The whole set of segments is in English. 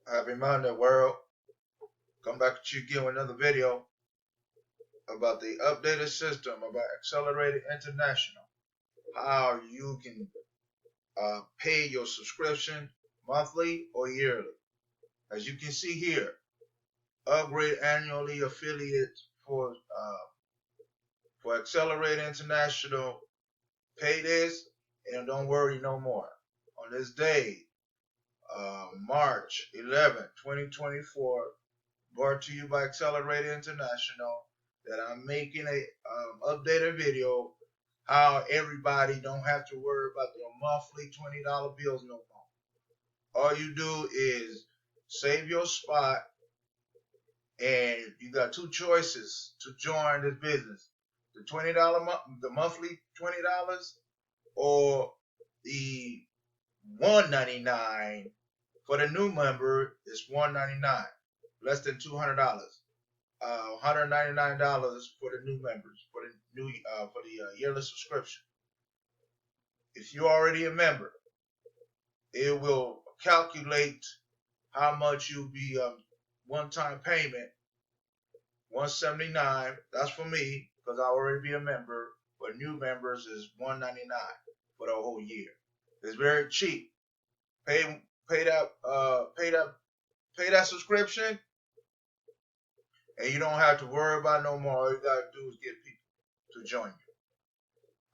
Happy Monday, world. Come back at you again with another video about the updated system about Xcelerate International. How you can pay your subscription monthly or yearly. As you can see here, upgrade annually affiliate for Xcelerate International. Pay this and don't worry no more. On this day, March 11th, 2024, brought to you by Xcelerate International, that I'm making a updated video how everybody don't have to worry about their monthly $20 bills no more. All you do is save your spot, and you got two choices to join this business: the the monthly $20, or the $199 for the new member is $199, less than $200. $199 for the new members, for the yearly subscription. If you're already a member, it will calculate how much you'll be one-time payment, $179. That's for me because I already be a member. For new members is $199 for the whole year. It's very cheap. Pay that subscription, and you don't have to worry about no more. All you gotta do is get people to join you.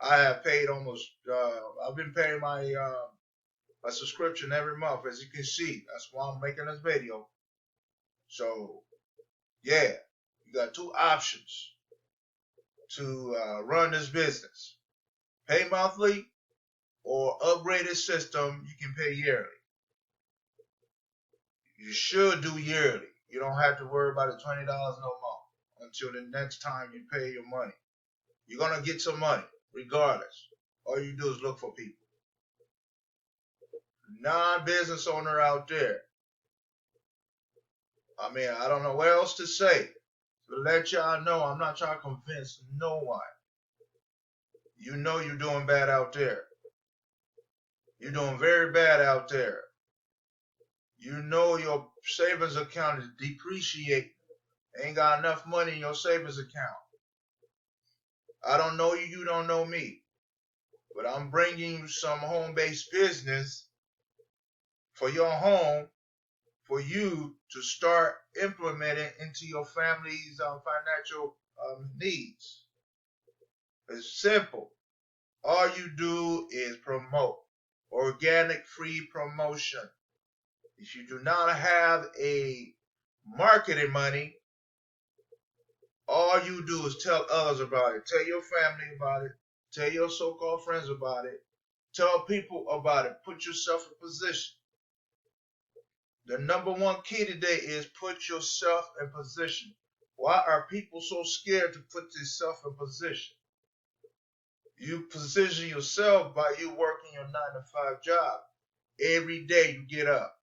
I have paid almost. I've been paying my subscription every month, as you can see. That's why I'm making this video. So yeah, you got two options to run this business: pay monthly, or upgraded system. You can pay yearly. You should do yearly. You don't have to worry about the $20 no more until the next time you pay your money. You're gonna get some money regardless. All you do is look for people. Non-business owner out there. I mean, I don't know what else to say. To let y'all know, I'm not trying to convince no one. You know you're doing bad out there. You're doing very bad out there. You know your savings account is depreciating. Ain't got enough money in your savings account. I don't know you, you don't know me. But I'm bringing you some home-based business for your home, for you to start implementing into your family's financial needs. It's simple. All you do is promote. Organic free promotion. If you do not have a marketing money, all you do is tell others about it. Tell your family about it. Tell your so-called friends about it. Tell people about it. Put yourself in position. The number one key today is put yourself in position. Why are people so scared to put themselves in position? You position yourself by you working your 9-to-5 job. Every day you get up.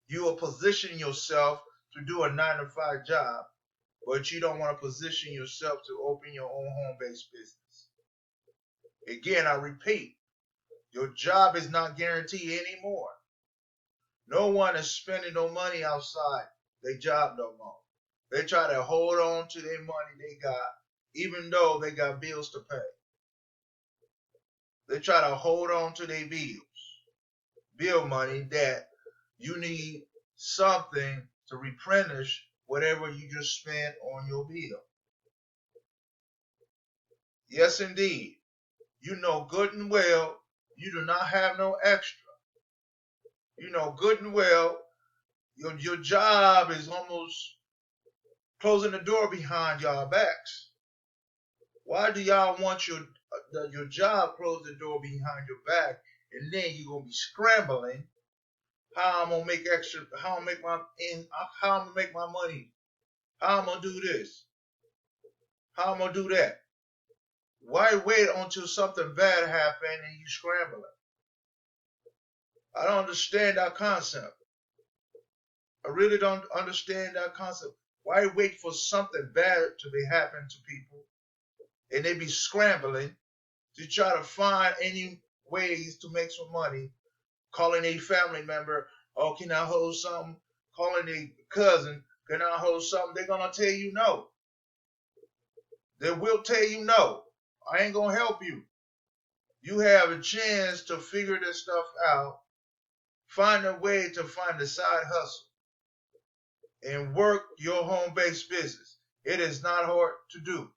You will position yourself to do a 9-to-5 job, but you don't want to position yourself to open your own home-based business. Again, I repeat, your job is not guaranteed anymore. No one is spending no money outside their job no more. They try to hold on to their money they got, even though they got bills to pay. They try to hold on to their bill money, that you need something to replenish whatever you just spent on your bill. Yes, indeed. You know good and well you do not have no extra. You know good and well your job is almost closing the door behind y'all backs. Why do y'all want your job close the door behind your back, and then you're gonna be scrambling? How I'm gonna make extra? How I'm gonna make how I'm gonna make my money? How I'm gonna do this? How I'm gonna do that? Why wait until something bad happens and you scrambling? I don't understand that concept. I really don't understand that concept. Why wait for something bad to be happening to people and they be scrambling to try to find any ways to make some money, calling a family member, Oh, can I hold something? Calling a cousin, can I hold something? They're going to tell you no. They will tell you no. I ain't going to help you. You have a chance to figure this stuff out, find a way to find a side hustle, and work your home-based business. It is not hard to do.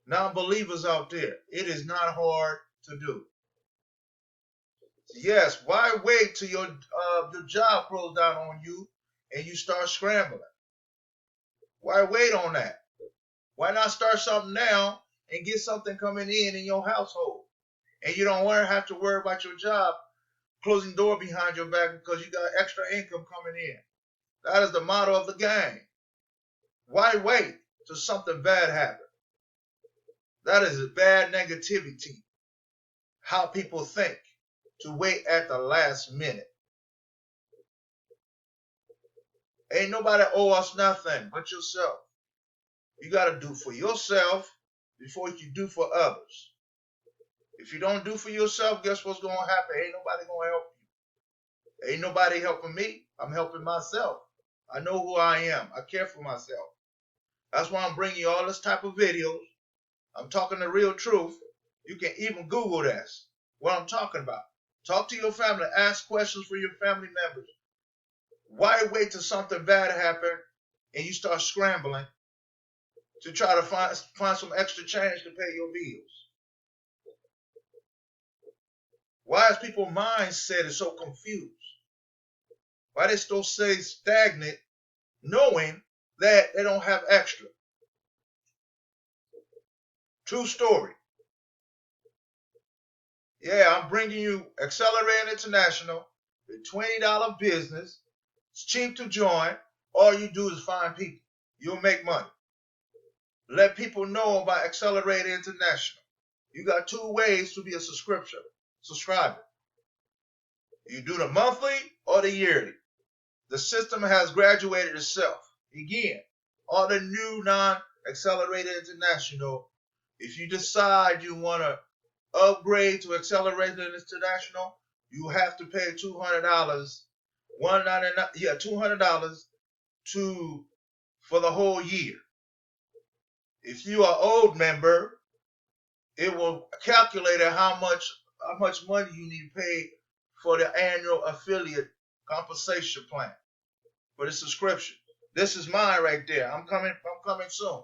Non-believers out there, it is not hard to do. Yes, why wait till your job closed down on you and you start scrambling? Why wait on that? Why not start something now and get something coming in your household? And you don't have to worry about your job closing the door behind your back because you got extra income coming in. That is the motto of the game. Why wait till something bad happens? That is bad negativity. How people think, to wait at the last minute. Ain't nobody owe us nothing but yourself. You got to do for yourself before you do for others. If you don't do for yourself, guess what's going to happen? Ain't nobody going to help you. Ain't nobody helping me. I'm helping myself. I know who I am. I care for myself. That's why I'm bringing you all this type of videos. I'm talking the real truth. You can even Google this, what I'm talking about. Talk to your family. Ask questions for your family members. Why wait till something bad happens and you start scrambling to try to find some extra change to pay your bills? Why is people's mindset is so confused? Why they still stay stagnant knowing that they don't have extra? True story. Yeah, I'm bringing you Xcelerate International, the $20 business. It's cheap to join. All you do is find people. You'll make money. Let people know about Xcelerate International. You got two ways to be a subscriber. You do the monthly or the yearly. The system has graduated itself. Again, all the new non-Accelerated International, if you decide you want to upgrade to Accelerated International, you have to pay $200, $199, $200 for the whole year. If you are old member, it will calculate how much money you need to pay for the annual affiliate compensation plan for the subscription. This is mine right there. I'm coming soon.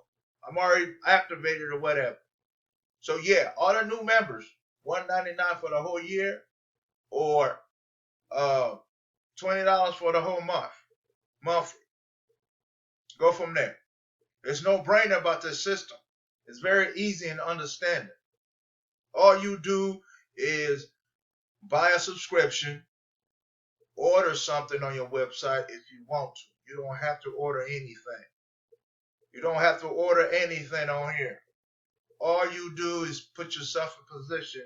I'm already activated or whatever. So yeah, all the new members, $199 for the whole year, or $20 for the whole monthly. Go from there. There's no brainer about this system. It's very easy and understanding. All you do is buy a subscription, order something on your website if you want to. You don't have to order anything. You don't have to order anything on here. All you do is put yourself in position.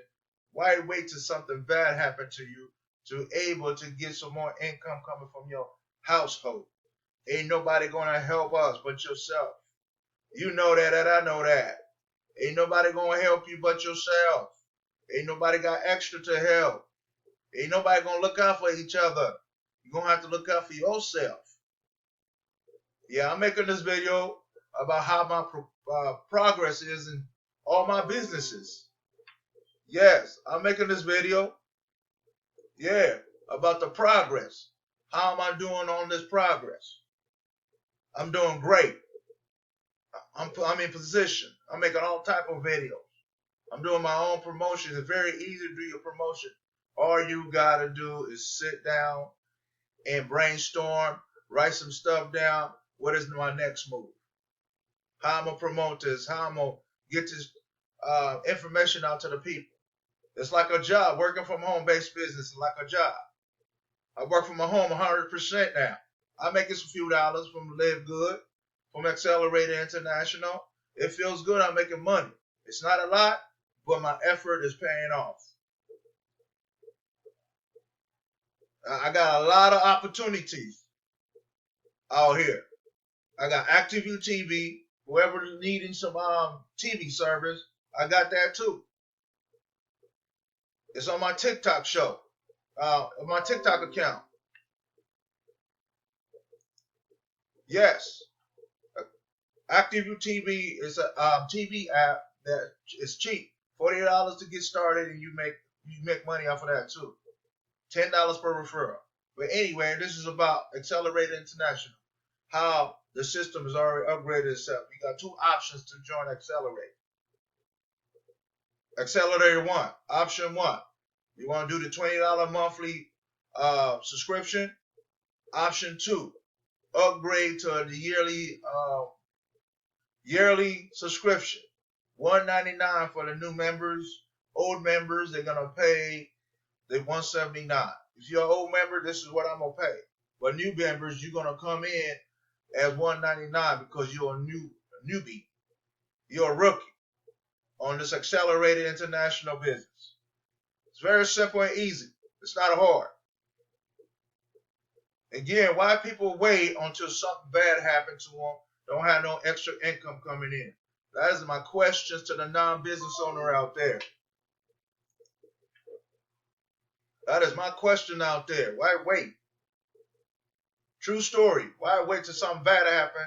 Why wait till something bad happens to you to able to get some more income coming from your household? Ain't nobody gonna help us but yourself. You know that, and I know that. Ain't nobody gonna help you but yourself. Ain't nobody got extra to help. Ain't nobody gonna look out for each other. You're gonna have to look out for yourself. Yeah, I'm making this video about how my progress is in all my businesses. Yes, I'm making this video. Yeah, about the progress. How am I doing on this progress? I'm doing great. I'm in position. I'm making all type of videos. I'm doing my own promotion. It's very easy to do your promotion. All you gotta do is sit down and brainstorm, write some stuff down. What is my next move? How I'm gonna promote this? How I'm gonna get this information out to the people? It's like a job. Working from home-based business is like a job. I work from my home 100% now. I'm making some few dollars from Live Good, from Xcelerate International. It feels good. I'm making money. It's not a lot, but my effort is paying off. I got a lot of opportunities out here. I got ActiveView TV. Whoever needing some TV service, I got that too. It's on my TikTok show, my TikTok account. Yes, Active TV is a TV app that is cheap. $48 to get started, and you make money off of that too. $10 per referral. But anyway, this is about Xcelerate International. How the system has already upgraded itself. You got two options to join Xcelerate. Accelerator 1, option 1. You want to do the $20 monthly subscription. Option 2, upgrade to the yearly subscription. $199 for the new members. Old members, they're gonna pay the $179. If you're an old member, this is what I'm gonna pay. But new members, you're gonna come in as $199 because you're a newbie. You're a rookie on this accelerated international business. It's very simple and easy. It's not hard. Again, why people wait until something bad happens to them, don't have no extra income coming in? That is my questions to the non-business owner out there. That is my question out there. Why wait? True story. Why wait till something bad happen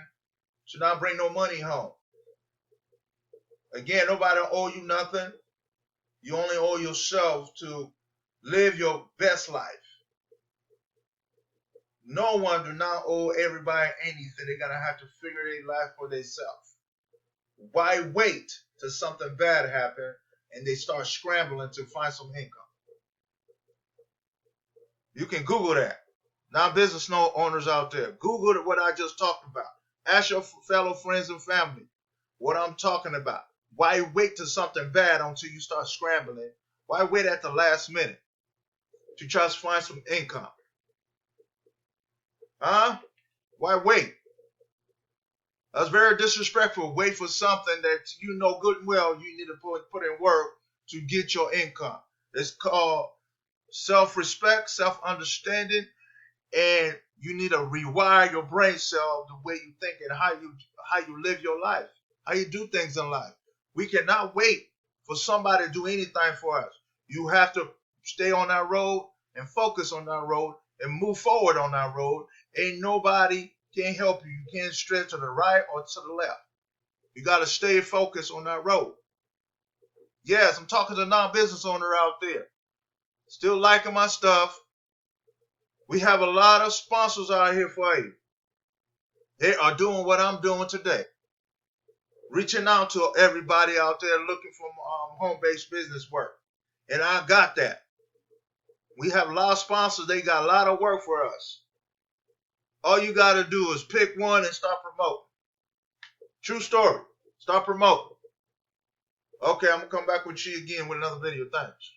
to not bring no money home? Again, nobody owe you nothing. You only owe yourself to live your best life. No one do not owe everybody anything. They're gonna have to figure their life for themselves. Why wait till something bad happen and they start scrambling to find some income? You can Google that. Non-business owners out there, Google what I just talked about. Ask your fellow friends and family what I'm talking about. Why wait till something bad until you start scrambling? Why wait at the last minute to try to find some income? Huh? Why wait? That's very disrespectful. Wait for something that you know good and well you need to put in work to get your income. It's called self-respect, self-understanding, and you need to rewire your brain cell the way you think and how you live your life, how you do things in life. We cannot wait for somebody to do anything for us. You have to stay on that road and focus on that road and move forward on that road. Ain't nobody can help you. You can't stretch to the right or to the left. You got to stay focused on that road. Yes, I'm talking to a non-business owner out there. Still liking my stuff. We have a lot of sponsors out here for you. They are doing what I'm doing today. Reaching out to everybody out there looking for home-based business work. And I got that. We have a lot of sponsors. They got a lot of work for us. All you got to do is pick one and start promoting. True story. Start promoting. Okay, I'm going to come back with you again with another video. Thanks.